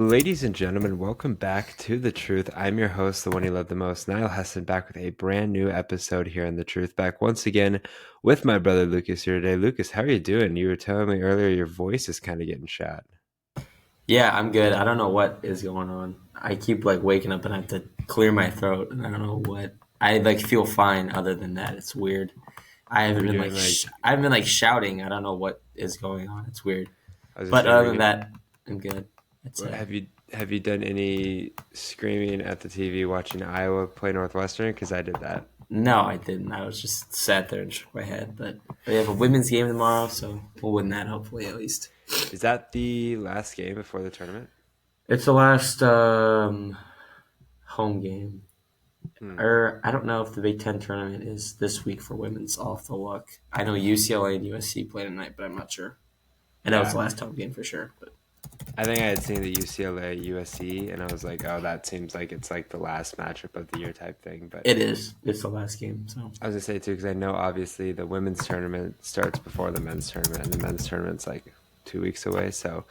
Ladies and gentlemen, welcome back to The Truth. I'm your host, the one you love the most, Niall Heston, back with a brand new episode here in The Truth. Back once again with my brother Lucas here today. Lucas, how are you doing? You were telling me earlier your voice is kind of getting shot. Yeah, I'm good. I don't know what is going on. I keep waking up and I have to clear my throat, and I don't know what. I feel fine. Other than that, it's weird. I Were haven't you been doing like, I haven't been shouting. I don't know what is going on. It's weird. I was gonna But say, were other than you that, I'm good. That's it. have you done any screaming at the TV watching Iowa play Northwestern? Because I did that. No, I didn't. I was just sat there and shook my head. But we have a women's game tomorrow, so we'll win that hopefully at least. Is that the last game before the tournament? It's the last home game. Hmm. Or I don't know if the Big Ten tournament is this week for women's. I'll have to look. I know UCLA and USC play tonight, but I'm not sure. I know it's Yeah, the last home game for sure. But I think I had seen the UCLA USC, and I was like, oh, that seems like it's like the last matchup of the year type thing. But it is. It's the last game. So I was gonna say too, because I know obviously the women's tournament starts before the men's tournament, and the men's tournament's like 2 weeks away. So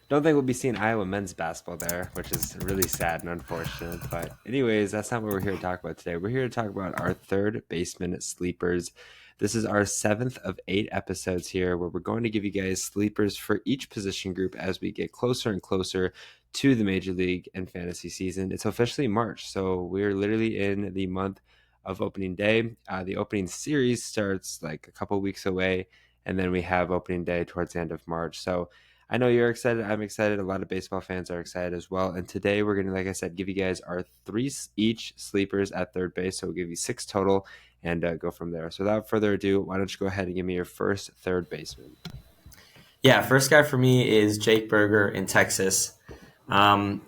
don't think we'll be seeing Iowa men's basketball there, which is really sad and unfortunate. But anyways, that's not what we're here to talk about today. We're here to talk about our third baseman sleepers. This is our seventh of 8 episodes here, where we're going to give you guys sleepers for each position group as we get closer and closer to the Major League and fantasy season. It's officially March, so we're literally in the month of opening day. The opening series starts like a couple weeks away, and then we have opening day towards the end of March. So I know you're excited. I'm excited. A lot of baseball fans are excited as well. And today we're going to, like I said, give you guys our three each sleepers at third base. So we'll give you 6 total and go from there. So without further ado, why don't you go ahead and give me your first third baseman? yeah, first guy for me is Jake Berger in Texas.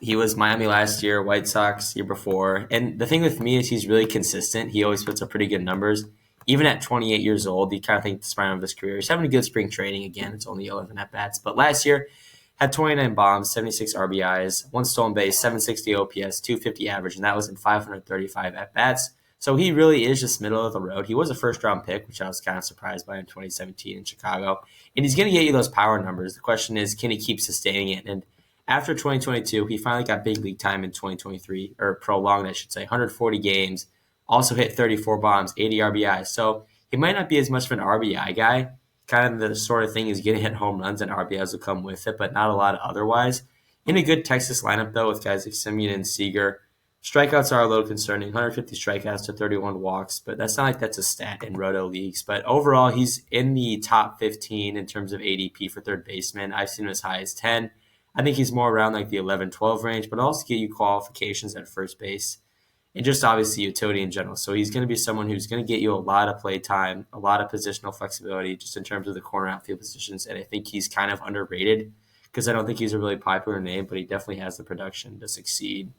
He was Miami last year, White Sox year before, and the thing with me is he's really consistent. He always puts up pretty good numbers, even at 28 years old. You kind of think the prime of his career. He's having a good spring training again. It's only 11 at bats, but last year had 29 bombs, 76 RBIs, one stolen base, 760 OPS, 250 average, and that was in 535 at bats. So he really is just middle of the road. He was a first round pick, which I was kind of surprised by in 2017 in Chicago. And he's going to get you those power numbers. The question is, can he keep sustaining it? And after 2022, he finally got big league time in 2023, or prolonged, I should say, 140 games. Also hit 34 bombs, 80 RBIs. So he might not be as much of an RBI guy. Kind of the sort of thing is getting hit home runs and RBIs will come with it, but not a lot otherwise. In a good Texas lineup, though, with guys like Simeon and Seager, strikeouts are a little concerning. 150 strikeouts to 31 walks, but that's not like that's a stat in roto leagues. But overall, he's in the top 15 in terms of ADP for third baseman. I've seen him as high as 10. I think he's more around like the 11, 12 range, but also get you qualifications at first base and just obviously utility in general. So he's going to be someone who's going to get you a lot of play time, a lot of positional flexibility just in terms of the corner outfield positions. And I think he's kind of underrated because I don't think he's a really popular name, but he definitely has the production to succeed.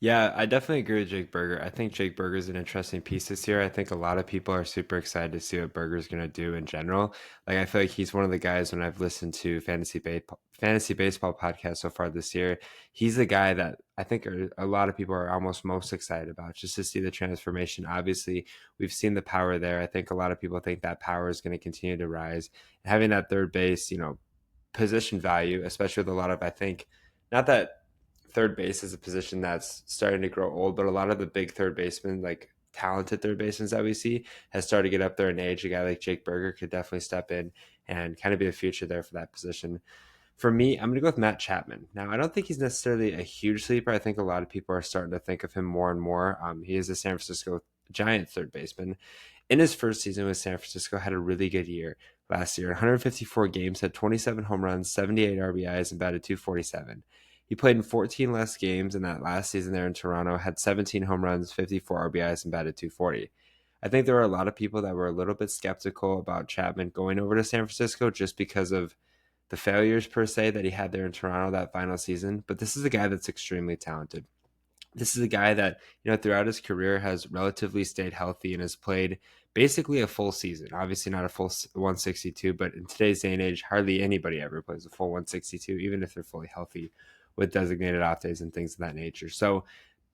Yeah, I definitely agree with Jake Berger. I think Jake Berger is an interesting piece this year. I think a lot of people are super excited to see what Berger's going to do in general. Like I feel like he's one of the guys when I've listened to fantasy baseball podcasts so far this year. He's the guy that I think a lot of people are almost most excited about just to see the transformation. Obviously, we've seen the power there. I think a lot of people think that power is going to continue to rise. Having that third base, position value, especially with a lot of I think not that third base is a position that's starting to grow old, but a lot of the big third basemen, like talented third basemen that we see, has started to get up there in age. A guy like Jake Berger could definitely step in and kind of be a future there for that position. For me, I'm going to go with Matt Chapman. Now, I don't think he's necessarily a huge sleeper. I think a lot of people are starting to think of him more and more. He is a San Francisco Giant third baseman. In his first season with San Francisco, had a really good year last year. 154 games, had 27 home runs, 78 RBIs, and batted 247. He played in 14 less games in that last season there in Toronto, had 17 home runs, 54 RBIs, and batted 240. I think there were a lot of people that were a little bit skeptical about Chapman going over to San Francisco just because of the failures per se that he had there in Toronto that final season. But this is a guy that's extremely talented. This is a guy that, throughout his career has relatively stayed healthy and has played basically a full season. Obviously not a full 162, but in today's day and age, hardly anybody ever plays a full 162, even if they're fully healthy with designated off days and things of that nature. So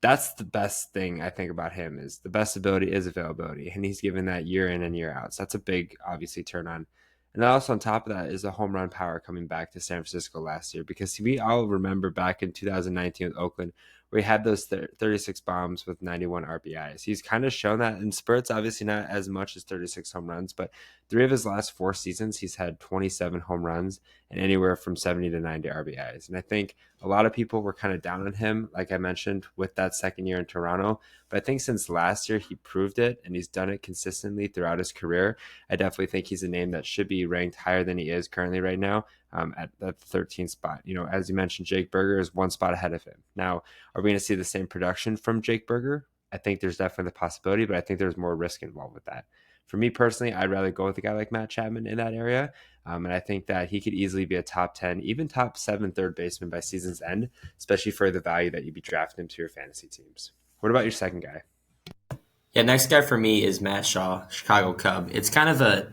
that's the best thing I think about him is the best ability is availability. And he's given that year in and year out. So that's a big, obviously, turn on. And then also on top of that is the home run power coming back to San Francisco last year, because we all remember back in 2019 with Oakland where he had those 36 bombs with 91 RBIs. He's kind of shown that in spurts, obviously not as much as 36 home runs, but 3 of his last 4 seasons, he's had 27 home runs and anywhere from 70 to 90 RBIs. And I think a lot of people were kind of down on him, like I mentioned, with that second year in Toronto. But I think since last year, he proved it and he's done it consistently throughout his career. I definitely think he's a name that should be ranked higher than he is currently right now, at the 13th spot. As you mentioned, Jake Burger is one spot ahead of him. Now, are we going to see the same production from Jake Burger? I think there's definitely the possibility, but I think there's more risk involved with that. For me personally, I'd rather go with a guy like Matt Chapman in that area. And I think that he could easily be a top 10, even top 7 third baseman by season's end, especially for the value that you'd be drafting into your fantasy teams. What about your second guy? Yeah, next guy for me is Matt Shaw, Chicago Cub. It's kind of a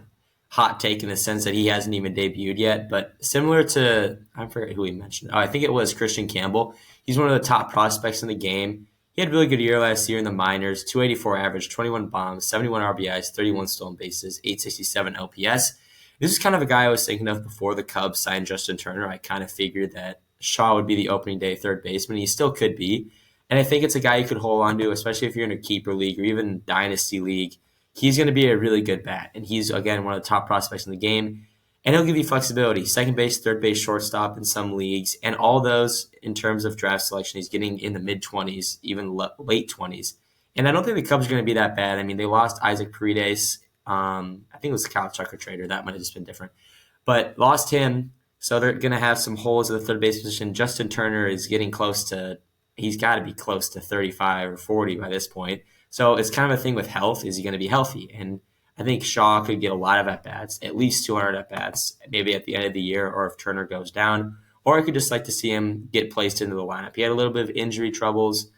hot take in the sense that he hasn't even debuted yet, but similar to, I forget who he mentioned. Oh, I think it was Christian Campbell. He's one of the top prospects in the game. He had a really good year last year in the minors, 284 average, 21 bombs, 71 RBIs, 31 stolen bases, 867 LPS. This is kind of a guy I was thinking of before the Cubs signed Justin Turner. I kind of figured that Shaw would be the opening day third baseman. He still could be. And I think it's a guy you could hold on to, especially if you're in a keeper league or even dynasty league. He's going to be a really good bat. And he's, again, one of the top prospects in the game. And he'll give you flexibility. Second base, third base, shortstop in some leagues. And all those, in terms of draft selection, he's getting in the mid-20s, even late 20s. And I don't think the Cubs are going to be that bad. I mean, they lost Isaac Paredes. I think it was the Kyle Tucker trader. That might have just been different. But lost him. So they're going to have some holes at the third base position. Justin Turner is getting close to, he's got to be close to 35 or 40 by this point. So it's kind of a thing with health. Is he going to be healthy? And I think Shaw could get a lot of at-bats, at least 200 at-bats, maybe at the end of the year, or if Turner goes down. Or I could just like to see him get placed into the lineup. He had a little bit of injury troubles,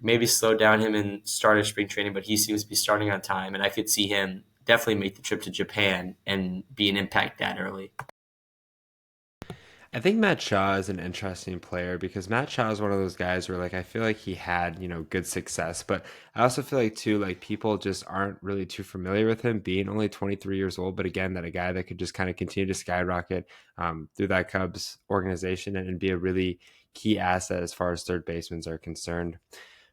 maybe slowed down him in start of spring training, but he seems to be starting on time. And I could see him definitely make the trip to Japan and be an impact that early. I think Matt Shaw is an interesting player because Matt Shaw is one of those guys where like I feel like he had, good success, but I also feel like too like people just aren't really too familiar with him being only 23 years old, but again that a guy that could just kind of continue to skyrocket through that Cubs organization and be a really key asset as far as third basemen are concerned.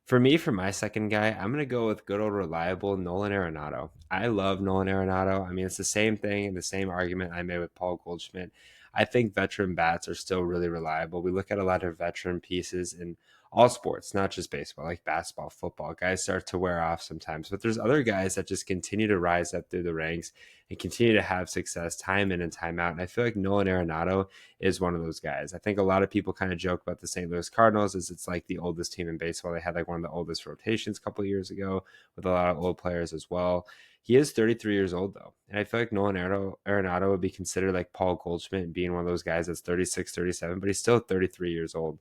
For me, for my second guy, I'm going to go with good old reliable Nolan Arenado. I love Nolan Arenado. I mean, it's the same thing and the same argument I made with Paul Goldschmidt. I think veteran bats are still really reliable. We look at a lot of veteran pieces in all sports, not just baseball, like basketball, football. Guys start to wear off sometimes, but there's other guys that just continue to rise up through the ranks and continue to have success time in and time out. And I feel like Nolan Arenado is one of those guys. I think a lot of people kind of joke about the St. Louis Cardinals as it's like the oldest team in baseball. They had like one of the oldest rotations a couple of years ago with a lot of old players as well. He is 33 years old, though. And I feel like Nolan Arenado would be considered like Paul Goldschmidt being one of those guys that's 36, 37, but he's still 33 years old.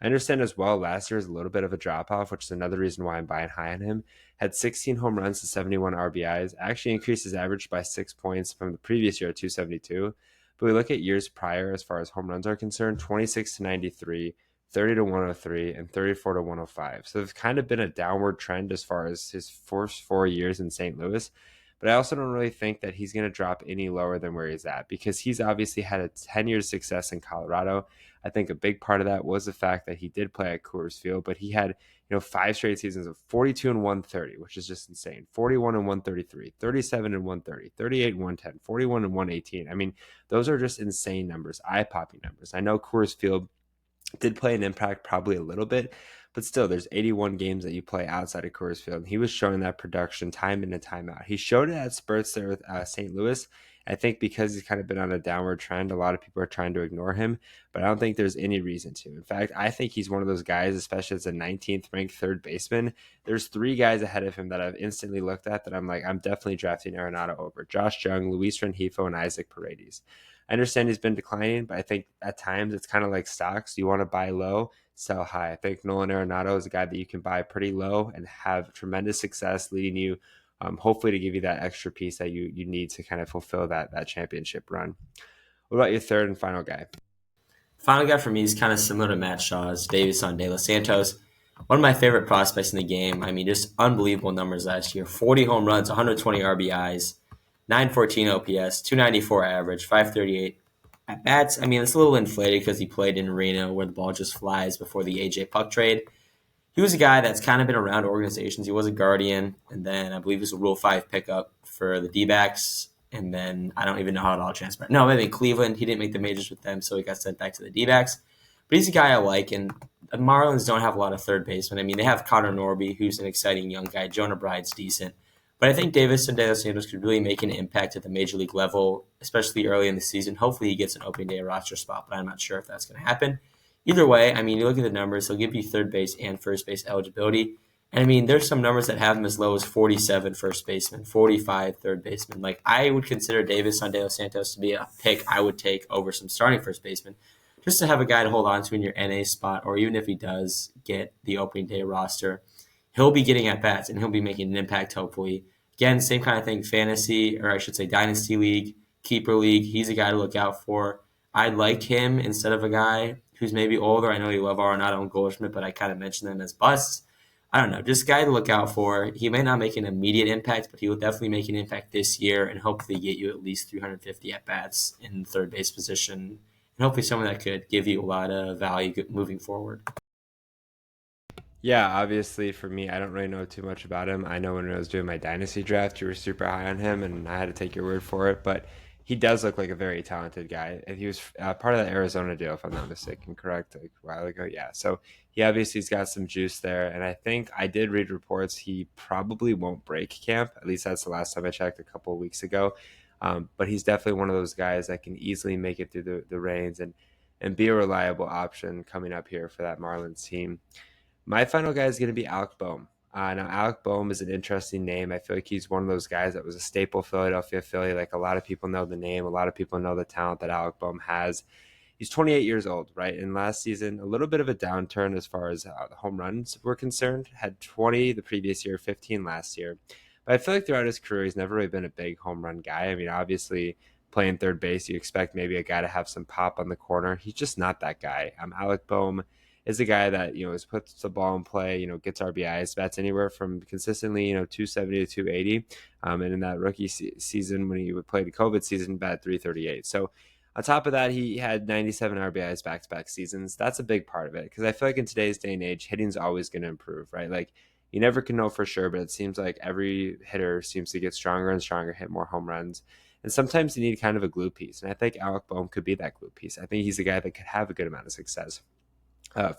I understand as well last year is a little bit of a drop off, which is another reason why I'm buying high on him. Had 16 home runs to 71 RBIs, actually increased his average by 6 points from the previous year at 272. But we look at years prior as far as home runs are concerned, 26 to 93, 30 to 103, and 34 to 105. So there's kind of been a downward trend as far as his first 4 years in St. Louis. But I also don't really think that he's going to drop any lower than where he's at because he's obviously had a 10 years success in Colorado. I think a big part of that was the fact that he did play at Coors Field, but he had 5 straight seasons of 42 and 130, which is just insane. 41 and 133, 37 and 130, 38 and 110, 41 and 118. I mean, those are just insane numbers, eye-popping numbers. I know Coors Field did play an impact probably a little bit, but still, there's 81 games that you play outside of Coors Field. He was showing that production time in and time out. He showed it at spurts there with St. Louis. I think because he's kind of been on a downward trend, a lot of people are trying to ignore him, but I don't think there's any reason to. In fact, I think he's one of those guys, especially as a 19th ranked third baseman. There's 3 guys ahead of him that I've instantly looked at that I'm like, I'm definitely drafting Arenado over. Josh Jung, Luis Rengifo, and Isaac Paredes. I understand he's been declining, but I think at times it's kind of like stocks. You want to buy low, sell high. I think Nolan Arenado is a guy that you can buy pretty low and have tremendous success leading you, hopefully to give you that extra piece that you need to kind of fulfill that championship run. What about your third and final guy? Final guy for me is kind of similar to Matt Shaw's, Deyvision, de los Santos. One of my favorite prospects in the game. I mean, just unbelievable numbers last year. 40 home runs, 120 RBIs. 914 OPS, 294 average, 538 at bats. I mean, it's a little inflated because he played in Reno where the ball just flies before the AJ Puck trade. He was a guy that's kind of been around organizations. He was a Guardian, and then I believe he was a Rule 5 pickup for the D-backs, and then I don't even know how it all transpired. No, maybe Cleveland. He didn't make the majors with them, so he got sent back to the D-backs. But he's a guy I like, and the Marlins don't have a lot of third basemen. I mean, they have Connor Norby, who's an exciting young guy. Jonah Bryant's decent. But I think Deyvision de los Santos could really make an impact at the major league level, especially early in the season. Hopefully he gets an opening day roster spot, but I'm not sure if that's going to happen. Either way, I mean, you look at the numbers, he'll give you third base and first base eligibility. And I mean, there's some numbers that have him as low as 47 first baseman, 45 third baseman. Like, I would consider Deyvision de los Santos to be a pick I would take over some starting first baseman, just to have a guy to hold on to in your NA spot, or even if he does get the opening day roster, he'll be getting at bats and he'll be making an impact, hopefully. Again, same kind of thing, fantasy, or I should say dynasty league, keeper league. He's a guy to look out for. I'd like him instead of a guy who's maybe older. I know you love Arenado and Goldschmidt, but I kind of mentioned them as busts. I don't know, just a guy to look out for. He may not make an immediate impact, but he will definitely make an impact this year and hopefully get you at least 350 at bats in the third base position. And hopefully someone that could give you a lot of value moving forward. Yeah, obviously for me, I don't really know too much about him. I know when I was doing my dynasty draft, you were super high on him, and I had to take your word for it. But he does look like a very talented guy. And he was part of that Arizona deal, if I'm not mistaken, correct? Like a while ago, yeah. So he obviously's got some juice there, and I think I did read reports he probably won't break camp. At least that's the last time I checked a couple of weeks ago. But he's definitely one of those guys that can easily make it through the reins and be a reliable option coming up here for that Marlins team. My final guy is going to be Alec Bohm. Now, Alec Bohm is an interesting name. I feel like he's one of those guys that was a staple Philadelphia Philly. Like a lot of people know the name, a lot of people know the talent that Alec Bohm has. He's 28 years old, right? And last season, a little bit of a downturn as far as the home runs were concerned. Had 20 the previous year, 15 last year. But I feel like throughout his career, he's never really been a big home run guy. I mean, obviously, playing third base, you expect maybe a guy to have some pop on the corner. He's just not that guy. Alec Bohm is a guy that puts the ball in play, gets RBIs, bats anywhere from consistently 270 to 280, and in that rookie season when he played the COVID season, bat 338. So on top of that, he had 97 RBIs back-to-back seasons. That's a big part of it because I feel like in today's day and age, hitting's always going to improve, right? Like you never can know for sure, but it seems like every hitter seems to get stronger and stronger, hit more home runs. And sometimes you need kind of a glue piece. And I think Alec Bohm could be that glue piece. I think he's a guy that could have a good amount of success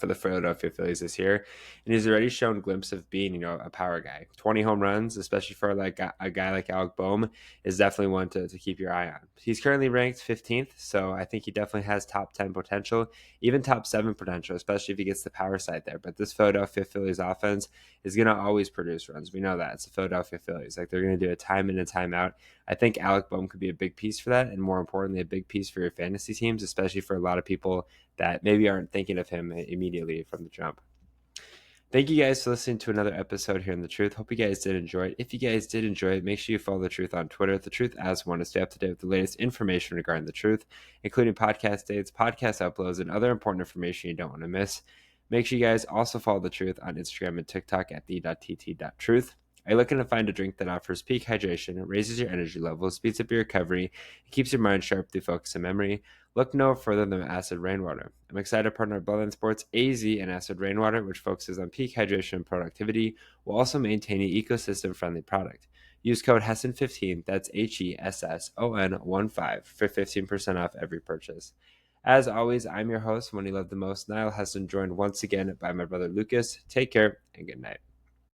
for the Philadelphia Phillies this year, and he's already shown glimpse of being, a power guy. 20 home runs, especially for like a guy like Alec Bohm, is definitely one to keep your eye on. He's currently ranked 15th, so I think he definitely has top 10 potential, even top 7 potential, especially if he gets the power side there. But this Philadelphia Phillies offense is going to always produce runs. We know that. It's the Philadelphia Phillies. Like they're going to do it time in and time out. I think Alec Bohm could be a big piece for that, and more importantly, a big piece for your fantasy teams, especially for a lot of people that maybe aren't thinking of him immediately from the jump. Thank you guys for listening to another episode here in The Truth. Hope you guys did enjoy it. If you guys did enjoy it, make sure you follow The Truth on Twitter, The Truth as one, to stay up to date with the latest information regarding The Truth, including podcast dates, podcast uploads, and other important information you don't want to miss. Make sure you guys also follow The Truth on Instagram and TikTok at the.tt.truth. Are you looking to find a drink that offers peak hydration, raises your energy levels, speeds up your recovery, and keeps your mind sharp through focus and memory? Look no further than Acid Rainwater. I'm excited to partner with Bloodline Sports AZ and Acid Rainwater, which focuses on peak hydration and productivity, while also maintaining ecosystem-friendly product. Use code HESSON15, that's HESSON15, for 15% off every purchase. As always, I'm your host, one you love the most, Niall Hesson, joined once again by my brother Lucas. Take care and good night.